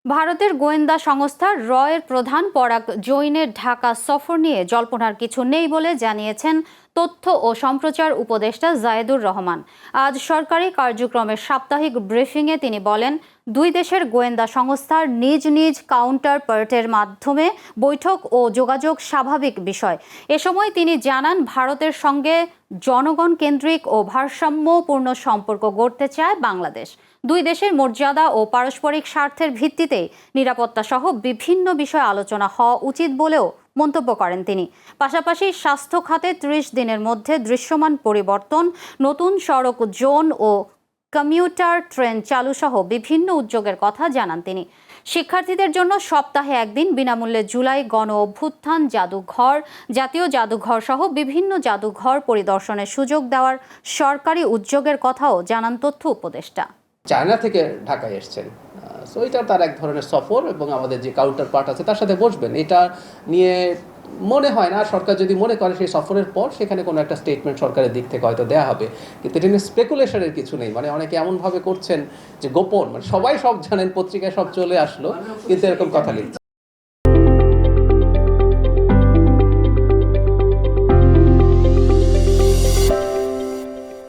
ভারতের গোয়েন্দা সংস্থা রয়ের প্রধান পরাগ জৈনের ঢাকা সফর নিয়ে জল্পনার কিছু নেই বলে জানিয়েছেন তথ্য ও সম্প্রচার উপদেষ্টা জায়েদুর রহমান। আজ সরকারি কার্যক্রমের সাপ্তাহিক ব্রিফিংয়ে তিনি বলেন, দুই দেশের গোয়েন্দা সংস্থার নিজ নিজ কাউন্টার পার্টের মাধ্যমে বৈঠক ও যোগাযোগ স্বাভাবিক বিষয়। এ সময় তিনি জানান, ভারতের সঙ্গে জনগণ কেন্দ্রিক ও ভারসাম্যপূর্ণ সম্পর্ক গড়তে চায় বাংলাদেশ। দুই দেশের মর্যাদা ও পারস্পরিক স্বার্থের ভিত্তিতে নিরাপত্তা সহ বিভিন্ন বিষয়ে আলোচনা হওয়া উচিত বলেও মন্তব্য করেন তিনি। পাশাপাশি স্বাস্থ্য খাতে ৩০ দিনের মধ্যে দৃশ্যমান পরিবর্তন, নতুন সড়ক জোন ও কমিউটার ট্রেন চালু সহ বিভিন্ন উদ্যোগের কথা জানান তিনি। শিক্ষার্থীদের জন্য সপ্তাহে একদিন বিনামূল্যে জুলাই গণ অভ্যুত্থান জাদুঘর, জাতীয় জাদুঘর সহ বিভিন্ন জাদুঘর পরিদর্শনের সুযোগ দেওয়ার সরকারি উদ্যোগের কথাও জানান তথ্য উপদেষ্টা। চায়না থেকে ঢাকায় এসছেন, সো এটা তার এক ধরনের সফর এবং আমাদের যে কাউন্টার পার্ট আছে তার সাথে বসবেন। এটা নিয়ে মনে হয় না সরকার যদি মনে করে সেই সফরের পর সেখানে কোনো একটা স্টেটমেন্ট সরকারের দিক থেকে হয়তো দেওয়া হবে, কিন্তু এটা নিয়ে স্পেকুলেশনের কিছু নেই। মানে অনেকে এমনভাবে করছেন যে গোপন, মানে সবাই সব জানেন, পত্রিকায় সব চলে আসলো, কিন্তু এরকম কথা লিখছে।